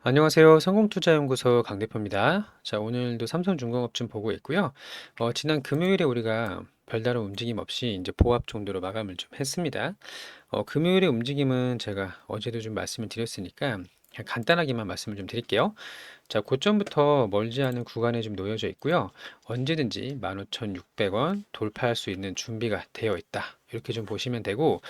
안녕하세요. 성공투자연구소 강대표입니다. 자, 오늘도 삼성중공업 좀 보고 있고요. 지난 금요일에 우리가 별다른 움직임 없이 이제 보합 정도로 마감을 좀 했습니다. 금요일의 움직임은 제가 어제도 좀 말씀을 드렸으니까 그냥 간단하게만 말씀을 좀 드릴게요. 자, 고점부터 멀지 않은 구간에 좀 놓여져 있고요. 언제든지 15,600원 돌파할 수 있는 준비가 되어 있다. 이렇게 좀 보시면 되고,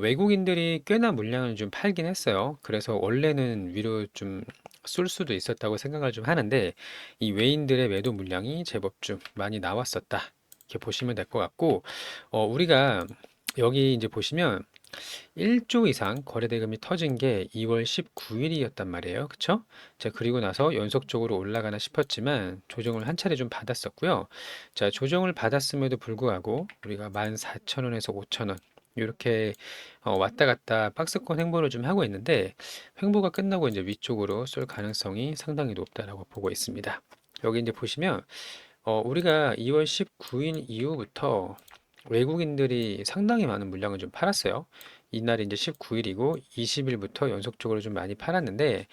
외국인들이 꽤나 물량을 좀 팔긴 했어요. 그래서 원래는 위로 좀 쏠 수도 있었다고 생각을 좀 하는데, 이 외인들의 매도 물량이 제법 좀 많이 나왔었다. 이렇게 보시면 될 것 같고, 우리가 여기 이제 보시면 1조 이상 거래대금이 터진 게 2월 19일이었단 말이에요. 그쵸? 자, 그리고 나서 연속적으로 올라가나 싶었지만 조정을 한 차례 좀 받았었고요. 자, 조정을 받았음에도 불구하고 우리가 14,000원에서 5,000원 이렇게 왔다 갔다 박스권 횡보를 좀 하고 있는데 횡보가 끝나고 이제 위쪽으로 쏠 가능성이 상당히 높다라고 보고 있습니다. 여기 이제 보시면 우리가 2월 19일 이후부터 외국인들이 상당히 많은 물량을 좀 팔았어요. 이날이 이제 19일이고 20일부터 연속적으로 좀 많이 팔았는데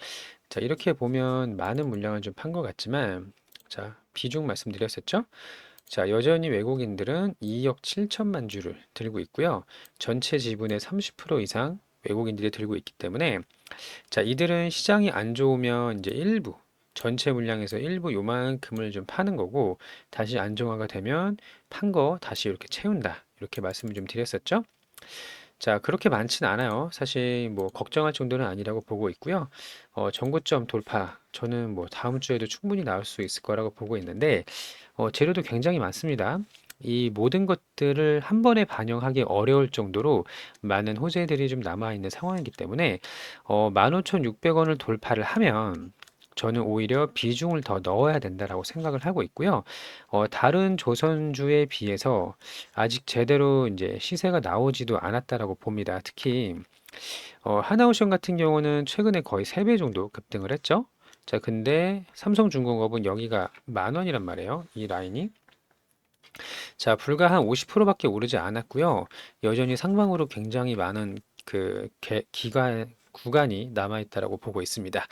자, 이렇게 보면 많은 물량을 좀 판 것 같지만 자, 비중 말씀드렸었죠? 자, 여전히 외국인들은 2억 7천만 주를 들고 있고요. 전체 지분의 30% 이상 외국인들이 들고 있기 때문에 자, 이들은 시장이 안 좋으면 이제 일부, 전체 물량에서 일부 요만큼을 좀 파는 거고, 다시 안정화가 되면 판 거 다시 이렇게 채운다. 이렇게 말씀을 좀 드렸었죠? 자, 그렇게 많진 않아요. 사실 뭐 걱정할 정도는 아니라고 보고 있고요. 전고점 돌파, 저는 뭐 다음 주에도 충분히 나올 수 있을 거라고 보고 있는데, 재료도 굉장히 많습니다. 이 모든 것들을 한 번에 반영하기 어려울 정도로 많은 호재들이 좀 남아있는 상황이기 때문에 15,600원을 돌파를 하면 저는 오히려 비중을 더 넣어야 된다라고 생각을 하고 있고요. 다른 조선주에 비해서 아직 제대로 이제 시세가 나오지도 않았다라고 봅니다. 특히 하나오션 같은 경우는 최근에 거의 3배 정도 급등을 했죠. 자, 근데 삼성중공업은 여기가 10,000원이란 말이에요. 이 라인이. 자, 불과 한 50%밖에 오르지 않았고요. 여전히 상방으로 굉장히 많은 구간이 남아있다라고 보고 있습니다.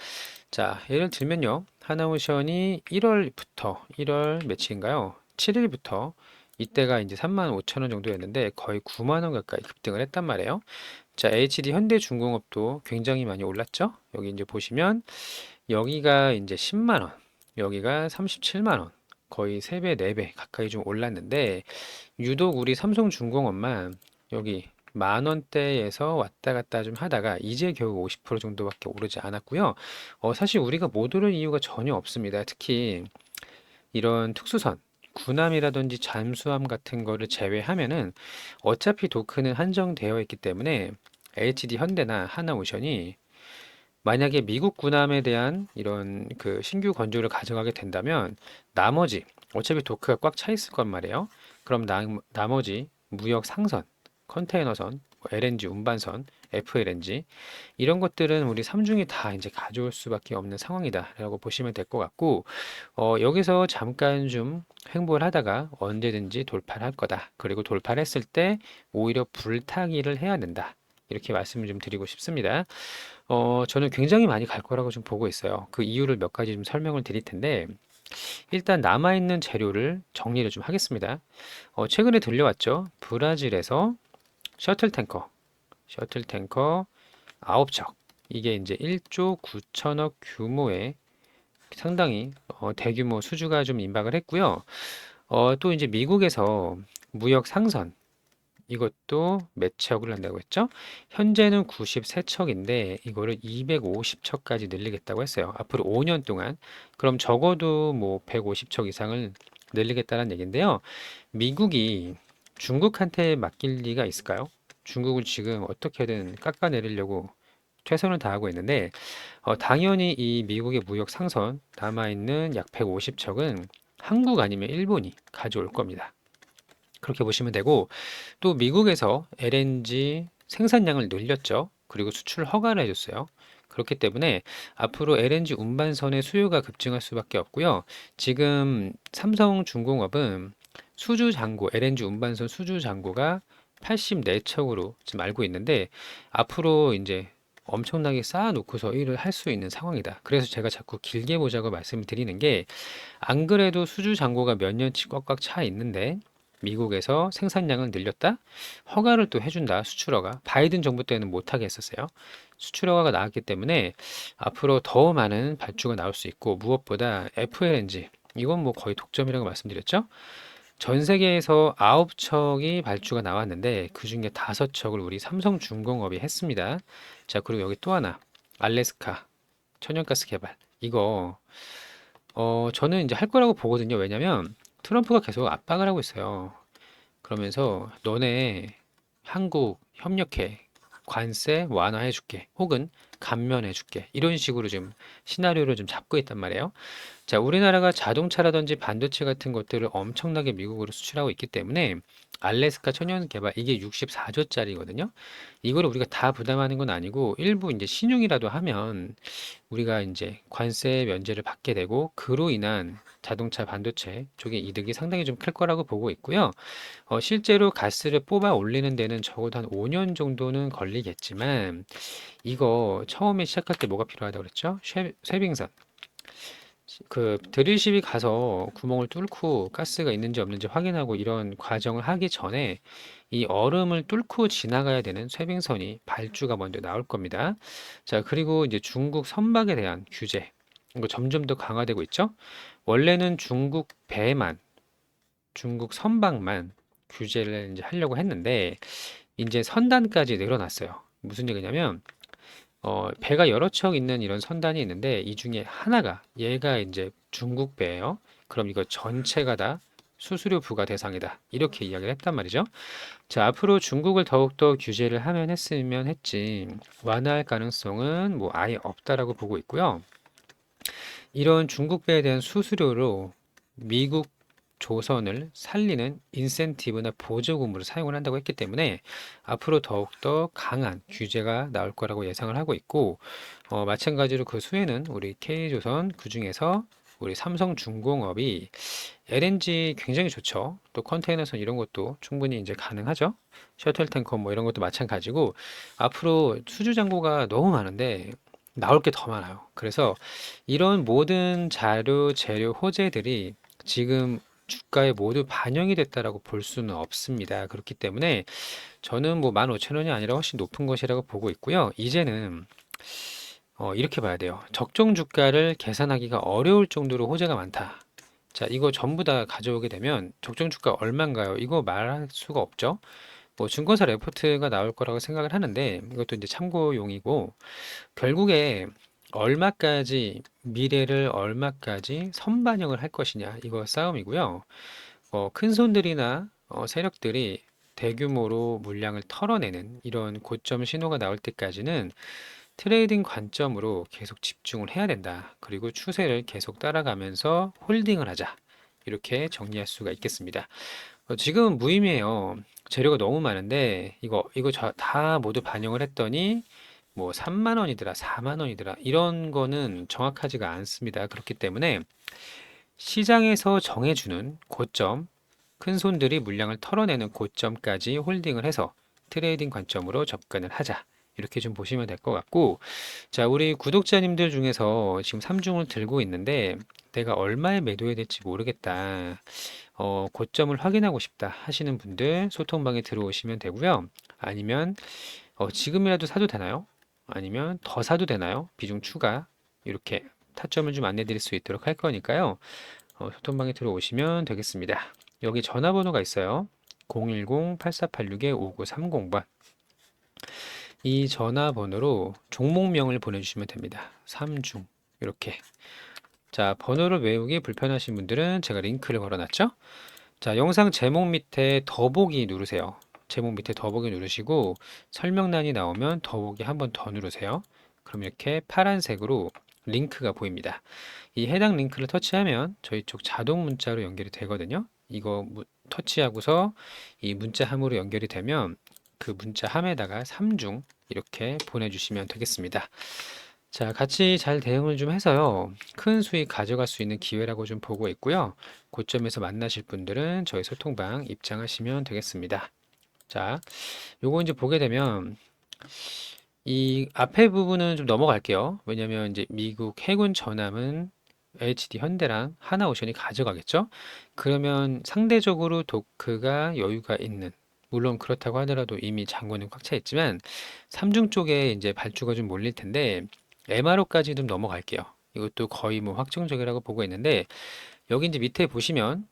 자, 예를 들면요. 하나오션이 1월부터 1월 며칠인가요? 7일부터 이때가 이제 35,000원 정도였는데 거의 9만 원 가까이 급등을 했단 말이에요. 자, HD 현대중공업도 굉장히 많이 올랐죠? 여기 이제 보시면 여기가 이제 10만 원, 여기가 37만 원, 거의 3배, 4배 가까이 좀 올랐는데 유독 우리 삼성중공업만 여기 10,000원대에서 왔다 갔다 좀 하다가 이제 겨우 50% 정도밖에 오르지 않았고요. 사실 우리가 못 오를 이유가 전혀 없습니다. 특히 이런 특수선, 군함이라든지 잠수함 같은 거를 제외하면은 어차피 토크는 한정되어 있기 때문에 HD 현대나 하나오션이 만약에 미국 군함에 대한 이런 신규 건조를 가져가게 된다면 나머지 어차피 도크가 꽉 차 있을 건 말이에요. 그럼 나머지 무역 상선, 컨테이너선, 뭐 LNG 운반선, FLNG 이런 것들은 우리 삼중이 다 이제 가져올 수밖에 없는 상황이다라고 보시면 될 것 같고 여기서 잠깐 좀 횡보를 하다가 언제든지 돌파를 할 거다. 그리고 돌파를 했을 때 오히려 불타기를 해야 된다. 이렇게 말씀을 좀 드리고 싶습니다. 저는 굉장히 많이 갈 거라고 좀 보고 있어요. 그 이유를 몇 가지 좀 설명을 드릴 텐데, 일단 남아있는 재료를 정리를 좀 하겠습니다. 최근에 들려왔죠. 브라질에서 셔틀 탱커 9척. 이게 이제 1조 9천억 규모의 상당히 대규모 수주가 좀 임박을 했고요. 또 이제 미국에서 무역 상선, 이것도 몇 척을 한다고 했죠? 현재는 93척인데 이거를 250척까지 늘리겠다고 했어요. 앞으로 5년 동안. 그럼 적어도 뭐 150척 이상을 늘리겠다는 얘기인데요. 미국이 중국한테 맡길 리가 있을까요? 중국을 지금 어떻게든 깎아내리려고 최선을 다하고 있는데 당연히 이 미국의 무역 상선 남아있는 약 150척은 한국 아니면 일본이 가져올 겁니다. 그렇게 보시면 되고 또 미국에서 LNG 생산량을 늘렸죠. 그리고 수출 허가를 해줬어요. 그렇기 때문에 앞으로 LNG 운반선의 수요가 급증할 수밖에 없고요. 지금 삼성중공업은 수주 잔고, LNG 운반선 수주 잔고가 84척으로 지금 알고 있는데 앞으로 이제 엄청나게 쌓아 놓고서 일을 할 수 있는 상황이다. 그래서 제가 자꾸 길게 보자고 말씀을 드리는 게, 안 그래도 수주 잔고가 몇 년치 꽉꽉 차 있는데 미국에서 생산량을 늘렸다? 허가를 또 해준다, 수출허가. 바이든 정부 때는 못하게 했었어요. 수출허가가 나왔기 때문에 앞으로 더 많은 발주가 나올 수 있고, 무엇보다 FLNG, 이건 뭐 거의 독점이라고 말씀드렸죠? 전 세계에서 9척이 발주가 나왔는데 그중에 5척을 우리 삼성중공업이 했습니다. 자, 그리고 여기 또 하나, 알래스카 천연가스 개발. 이거 저는 이제 할 거라고 보거든요. 왜냐면 트럼프가 계속 압박을 하고 있어요. 그러면서 너네 한국 협력해, 관세 완화해 줄게, 혹은 감면해 줄게, 이런 식으로 지금 시나리오를 좀 잡고 있단 말이에요. 자, 우리나라가 자동차라든지 반도체 같은 것들을 엄청나게 미국으로 수출하고 있기 때문에 알래스카 천연 개발, 이게 64조짜리거든요. 이거를 우리가 다 부담하는 건 아니고 일부 이제 신용이라도 하면 우리가 이제 관세 면제를 받게 되고, 그로 인한 자동차 반도체 쪽의 이득이 상당히 좀 클 거라고 보고 있고요. 실제로 가스를 뽑아 올리는 데는 적어도 한 5년 정도는 걸리겠지만, 이거 처음에 시작할 때 뭐가 필요하다고 그랬죠? 쉐빙선. 그 드릴십이 가서 구멍을 뚫고 가스가 있는지 없는지 확인하고 이런 과정을 하기 전에 이 얼음을 뚫고 지나가야 되는 쇄빙선이 발주가 먼저 나올 겁니다. 자, 그리고 이제 중국 선박에 대한 규제, 이거 점점 더 강화되고 있죠. 원래는 중국 배만, 중국 선박만 규제를 이제 하려고 했는데 이제 선단까지 늘어났어요. 무슨 얘기냐면 배가 여러 척 있는 이런 선단이 있는데 이 중에 하나가, 얘가 이제 중국 배예요. 그럼 이거 전체가 다 수수료 부과 대상이다, 이렇게 이야기를 했단 말이죠. 자, 앞으로 중국을 더욱더 규제를 하면 했으면 했지, 완화할 가능성은 뭐 아예 없다라고 보고 있고요. 이런 중국 배에 대한 수수료로 미국 조선을 살리는 인센티브나 보조금으로 사용을 한다고 했기 때문에 앞으로 더욱더 강한 규제가 나올 거라고 예상을 하고 있고, 마찬가지로 그 수혜는 우리 K조선, 그중에서 우리 삼성중공업이 LNG 굉장히 좋죠. 또 컨테이너선 이런 것도 충분히 이제 가능하죠. 셔틀 탱커 뭐 이런 것도 마찬가지고, 앞으로 수주 잔고가 너무 많은데 나올 게 더 많아요. 그래서 이런 모든 자료, 재료, 호재들이 지금 주가에 모두 반영이 됐다라고 볼 수는 없습니다. 그렇기 때문에 저는 뭐 15,000원이 아니라 훨씬 높은 것이라고 보고 있고요. 이제는 이렇게 봐야 돼요. 적정 주가를 계산하기가 어려울 정도로 호재가 많다. 자, 이거 전부 다 가져오게 되면 적정 주가 얼마인가요? 이거 말할 수가 없죠. 뭐 증권사 레포트가 나올 거라고 생각을 하는데 이것도 이제 참고용이고, 결국에 얼마까지, 미래를 얼마까지 선반영을 할 것이냐, 이거 싸움이고요. 큰 손들이나 세력들이 대규모로 물량을 털어내는 이런 고점 신호가 나올 때까지는 트레이딩 관점으로 계속 집중을 해야 된다. 그리고 추세를 계속 따라가면서 홀딩을 하자. 이렇게 정리할 수가 있겠습니다. 지금은 무의미해요. 재료가 너무 많은데 이거 다 모두 반영을 했더니 뭐 3만 원이더라, 4만 원이더라, 이런 거는 정확하지가 않습니다. 그렇기 때문에 시장에서 정해주는 고점, 큰 손들이 물량을 털어내는 고점까지 홀딩을 해서 트레이딩 관점으로 접근을 하자. 이렇게 좀 보시면 될 것 같고, 자, 우리 구독자님들 중에서 지금 3중을 들고 있는데 내가 얼마에 매도해야 될지 모르겠다, 고점을 확인하고 싶다 하시는 분들 소통방에 들어오시면 되고요. 아니면 지금이라도 사도 되나요? 아니면 더 사도 되나요? 비중 추가, 이렇게 타점을 좀 안내 드릴 수 있도록 할 거니까요. 소통방에 들어오시면 되겠습니다. 여기 전화번호가 있어요. 010-8486-5930번. 이 전화번호로 종목명을 보내주시면 됩니다. 3중 이렇게. 자, 번호를 외우기 불편하신 분들은 제가 링크를 걸어놨죠. 자, 영상 제목 밑에 더보기 누르세요. 제목 밑에 더보기 누르시고 설명란이 나오면 더보기 한 번 더 누르세요. 그럼 이렇게 파란색으로 링크가 보입니다. 이 해당 링크를 터치하면 저희 쪽 자동 문자로 연결이 되거든요. 이거 터치하고서 이 문자함으로 연결이 되면 그 문자함에다가 3중 이렇게 보내주시면 되겠습니다. 자, 같이 잘 대응을 좀 해서요, 큰 수익 가져갈 수 있는 기회라고 좀 보고 있고요. 고점에서 만나실 분들은 저희 소통방 입장하시면 되겠습니다. 자, 요거 이제 보게 되면 이 앞에 부분은 좀 넘어갈게요. 왜냐면 이제 미국 해군 전함은 HD 현대랑 하나오션이 가져가겠죠? 그러면 상대적으로 도크가 여유가 있는, 물론 그렇다고 하더라도 이미 잔고는 꽉 차 있지만 삼중 쪽에 이제 발주가 좀 몰릴 텐데 MRO까지 좀 넘어갈게요. 이것도 거의 뭐 확정적이라고 보고 있는데 여기 이제 밑에 보시면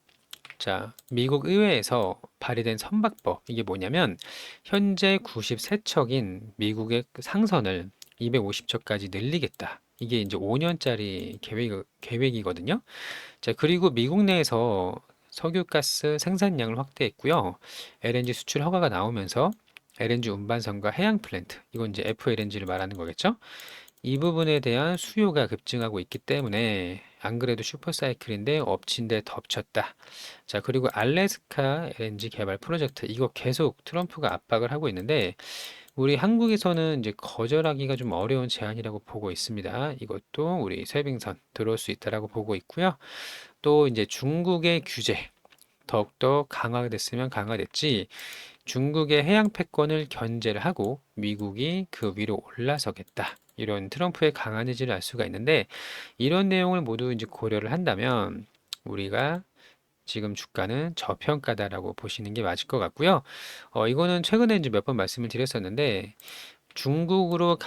자, 미국 의회에서 발의된 선박법, 이게 뭐냐면, 현재 93척인 미국의 그 상선을 250척까지 늘리겠다. 이게 이제 5년짜리 계획이거든요. 자, 그리고 미국 내에서 석유가스 생산량을 확대했고요. LNG 수출 허가가 나오면서 LNG 운반선과 해양 플랜트, 이건 이제 FLNG를 말하는 거겠죠? 이 부분에 대한 수요가 급증하고 있기 때문에 안 그래도 슈퍼사이클인데 엎친 데 덮쳤다. 자, 그리고 알래스카 LNG 개발 프로젝트 이거 계속 트럼프가 압박을 하고 있는데 우리 한국에서는 이제 거절하기가 좀 어려운 제안이라고 보고 있습니다. 이것도 우리 세빙선 들어올 수 있다라고 보고 있고요. 또 이제 중국의 규제 더욱더 강화됐으면 강화됐지 중국의 해양 패권을 견제를 하고 미국이 그 위로 올라서겠다. 이런 트럼프의 강한 의지를 알 수가 있는데 이런 내용을 모두 이제 고려를 한다면 우리가 지금 주가는 저평가다라고 보시는 게 맞을 것 같고요. 이거는 최근에 이제 몇 번 말씀을 드렸었는데 중국으로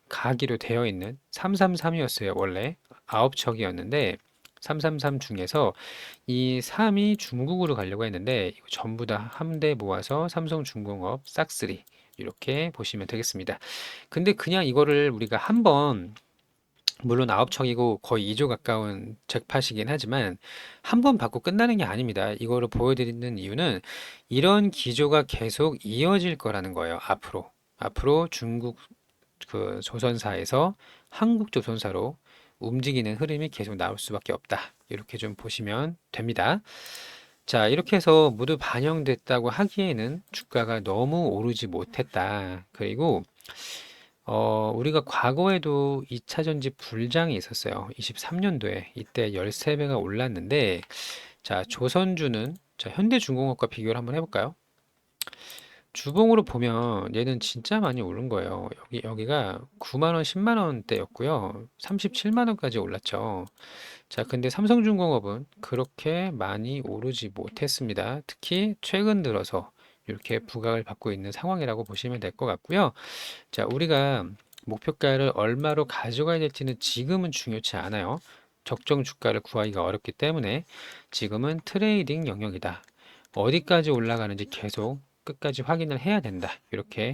가기로 되어 있는 333이었어요. 원래 9척이었는데 333 중에서 이 3이 중국으로 가려고 했는데 이거 전부 다 함대 모아서 삼성중공업 싹쓰리 이렇게 보시면 되겠습니다. 근데 그냥 이거를 우리가 한번 물론 9척이고 거의 2조 가까운 잭팟이긴 하지만 한 번 받고 끝나는 게 아닙니다. 이거를 보여드리는 이유는 이런 기조가 계속 이어질 거라는 거예요. 앞으로 중국 그 조선사에서 한국 조선사로 움직이는 흐름이 계속 나올 수밖에 없다. 이렇게 좀 보시면 됩니다. 자, 이렇게 해서 모두 반영됐다고 하기에는 주가가 너무 오르지 못했다. 그리고 우리가 과거에도 2차 전지 불장이 있었어요. 23년도에 이때 13배가 올랐는데 자, 조선주는 자, 현대중공업과 비교를 한번 해볼까요? 주봉으로 보면 얘는 진짜 많이 오른 거예요. 여기가 9만 원, 10만 원대였고요. 37만 원까지 올랐죠. 자, 근데 삼성중공업은 그렇게 많이 오르지 못했습니다. 특히 최근 들어서 이렇게 부각을 받고 있는 상황이라고 보시면 될 것 같고요. 자, 우리가 목표가를 얼마로 가져가야 될지는 지금은 중요치 않아요. 적정 주가를 구하기가 어렵기 때문에 지금은 트레이딩 영역이다. 어디까지 올라가는지 계속 끝까지 확인을 해야 된다. 이렇게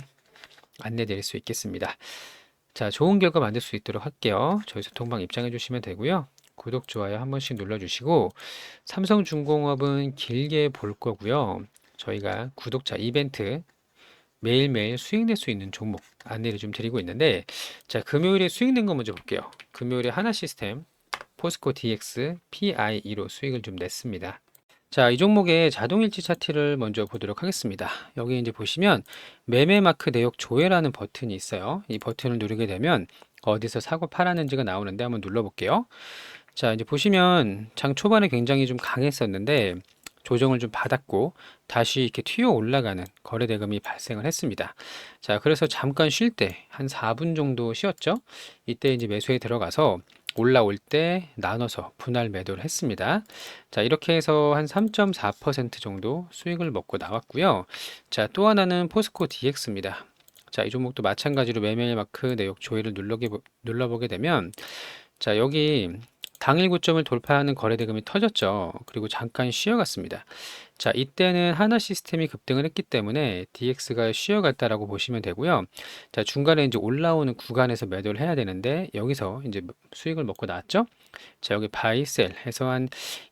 안내 드릴 수 있겠습니다. 자, 좋은 결과 만들 수 있도록 할게요. 저희 소통방 입장해 주시면 되고요. 구독, 좋아요 한 번씩 눌러주시고 삼성중공업은 길게 볼 거고요. 저희가 구독자 이벤트 매일매일 수익 낼 수 있는 종목 안내를 좀 드리고 있는데 자, 금요일에 수익 낸 거 먼저 볼게요. 금요일에 하나시스템, 포스코 DX, PIE로 수익을 좀 냈습니다. 자, 이 종목의 자동일치 차트를 먼저 보도록 하겠습니다. 여기 이제 보시면 매매 마크 내역 조회라는 버튼이 있어요. 이 버튼을 누르게 되면 어디서 사고 팔았는지가 나오는데 한번 눌러볼게요. 자, 이제 보시면 장 초반에 굉장히 좀 강했었는데 조정을 좀 받았고 다시 이렇게 튀어 올라가는 거래 대금이 발생을 했습니다. 자, 그래서 잠깐 쉴 때 한 4분 정도 쉬었죠. 이때 이제 매수에 들어가서 올라올 때 나눠서 분할 매도를 했습니다. 자, 이렇게 해서 한 3.4% 정도 수익을 먹고 나왔고요. 자, 또 하나는 포스코 DX입니다. 자, 이 종목도 마찬가지로 매매 마크 내역 조회를 눌러보게 되면 자, 여기 당일 고점을 돌파하는 거래 대금이 터졌죠. 그리고 잠깐 쉬어갔습니다. 자, 이때는 하나 시스템이 급등을 했기 때문에 DX가 쉬어갔다라고 보시면 되고요. 자, 중간에 이제 올라오는 구간에서 매도를 해야 되는데 여기서 이제 수익을 먹고 나왔죠. 자, 여기 바이셀 해서 한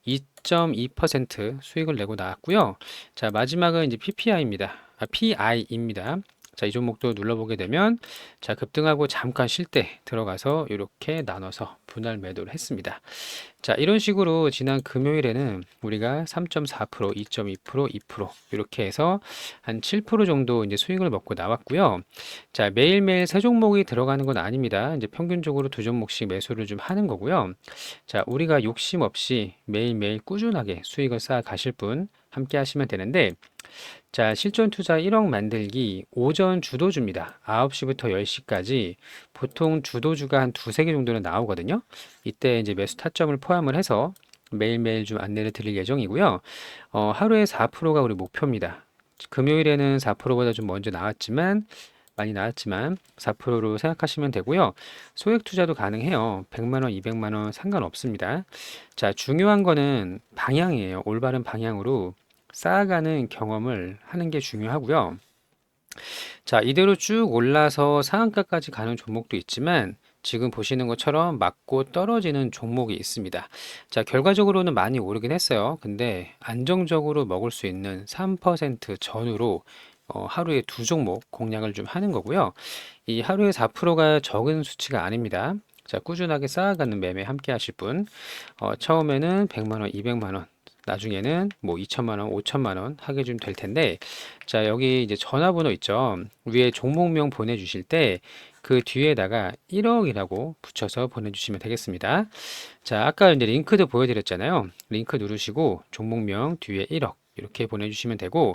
2.2% 수익을 내고 나왔고요. 자, 마지막은 이제 PPI입니다. PI입니다. 자, 이 종목도 눌러보게 되면 자, 급등하고 잠깐 쉴 때 들어가서 이렇게 나눠서 분할 매도를 했습니다. 자, 이런 식으로 지난 금요일에는 우리가 3.4%, 2.2%, 2% 이렇게 해서 한 7% 정도 이제 수익을 먹고 나왔고요. 자, 매일매일 세 종목이 들어가는 건 아닙니다. 이제 평균적으로 두 종목씩 매수를 좀 하는 거고요. 자, 우리가 욕심 없이 매일매일 꾸준하게 수익을 쌓아 가실 분 함께 하시면 되는데, 자, 실전 투자 1억 만들기 오전 주도주입니다. 9시부터 10시까지 보통 주도주가 한 두세 개 정도는 나오거든요. 이때 이제 매수 타점을 포함을 해서 매일매일 좀 안내를 드릴 예정이고요. 하루에 4%가 우리 목표입니다. 금요일에는 4%보다 좀 먼저 나왔지만, 많이 나왔지만 4%로 생각하시면 되고요. 소액 투자도 가능해요. 100만 원, 200만 원 상관없습니다. 자, 중요한 거는 방향이에요. 올바른 방향으로 쌓아가는 경험을 하는 게 중요하고요. 자, 이대로 쭉 올라서 상한가까지 가는 종목도 있지만 지금 보시는 것처럼 맞고 떨어지는 종목이 있습니다. 자, 결과적으로는 많이 오르긴 했어요. 근데 안정적으로 먹을 수 있는 3% 전후로 하루에 두 종목 공략을 좀 하는 거고요. 이 하루에 4%가 적은 수치가 아닙니다. 자, 꾸준하게 쌓아가는 매매 함께 하실 분, 처음에는 100만 원, 200만 원, 나중에는 뭐 2천만 원, 5천만 원 하게 좀 될 텐데, 자, 여기 이제 전화번호 있죠. 위에 종목명 보내주실 때 그 뒤에다가 1억이라고 붙여서 보내주시면 되겠습니다. 자, 아까 이제 링크도 보여드렸잖아요. 링크 누르시고 종목명 뒤에 1억 이렇게 보내주시면 되고,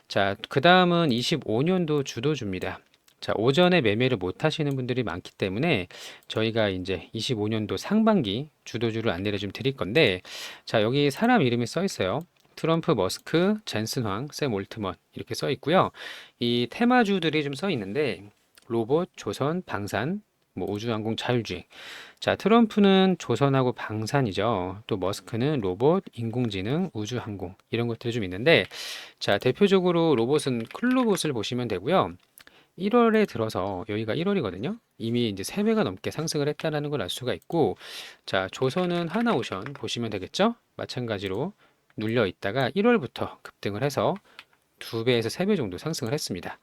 자, 그 다음은 25년도 주도주입니다. 자, 오전에 매매를 못 하시는 분들이 많기 때문에 저희가 이제 25년도 상반기 주도주를 안내를 좀 드릴 건데, 자, 여기 사람 이름이 써 있어요. 트럼프, 머스크, 젠슨 황, 샘 올트먼 이렇게 써 있고요. 이 테마주들이 좀 써 있는데 로봇, 조선, 방산, 뭐 우주항공, 자율주행. 자, 트럼프는 조선하고 방산이죠. 또 머스크는 로봇, 인공지능, 우주항공 이런 것들이 좀 있는데, 자, 대표적으로 로봇은 클로봇을 보시면 되고요. 1월에 들어서 여기가 1월이거든요. 이미 이제 3배가 넘게 상승을 했다는 걸 알 수가 있고, 자, 조선은 하나오션 보시면 되겠죠? 마찬가지로 눌려 있다가 1월부터 급등을 해서 2배에서 3배 정도 상승을 했습니다.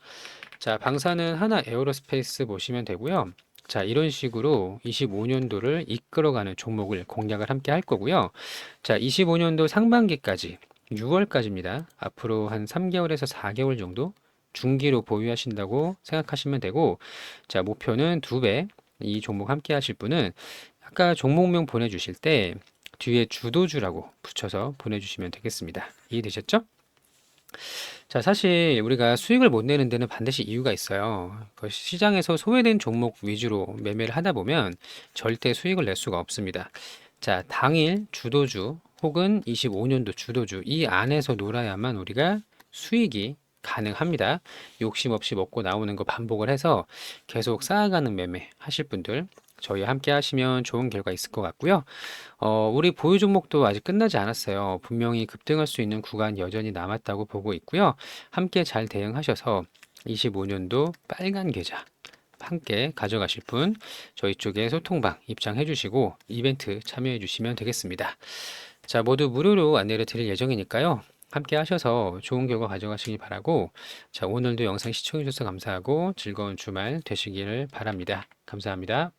자, 방사는 하나 에어로스페이스 보시면 되고요. 자, 이런 식으로 25년도를 이끌어가는 종목을 공략을 함께 할 거고요. 자, 25년도 상반기까지 6월까지입니다. 앞으로 한 3개월에서 4개월 정도 중기로 보유하신다고 생각하시면 되고, 자, 목표는 2배. 이 종목 함께 하실 분은 아까 종목명 보내주실 때 뒤에 주도주라고 붙여서 보내주시면 되겠습니다. 이해되셨죠? 자, 사실 우리가 수익을 못 내는 데는 반드시 이유가 있어요. 그 시장에서 소외된 종목 위주로 매매를 하다 보면 절대 수익을 낼 수가 없습니다. 자, 당일 주도주 혹은 25년도 주도주 이 안에서 놀아야만 우리가 수익이 가능합니다. 욕심 없이 먹고 나오는 거 반복을 해서 계속 쌓아가는 매매 하실 분들 저희와 함께 하시면 좋은 결과 있을 것 같고요. 우리 보유 종목도 아직 끝나지 않았어요. 분명히 급등할 수 있는 구간 여전히 남았다고 보고 있고요. 함께 잘 대응하셔서 25년도 빨간 계좌 함께 가져가실 분 저희 쪽에 소통방 입장해 주시고 이벤트 참여해 주시면 되겠습니다. 자, 모두 무료로 안내를 드릴 예정이니까요. 함께 하셔서 좋은 결과 가져가시기 바라고, 자, 오늘도 영상 시청해 주셔서 감사하고 즐거운 주말 되시기를 바랍니다. 감사합니다.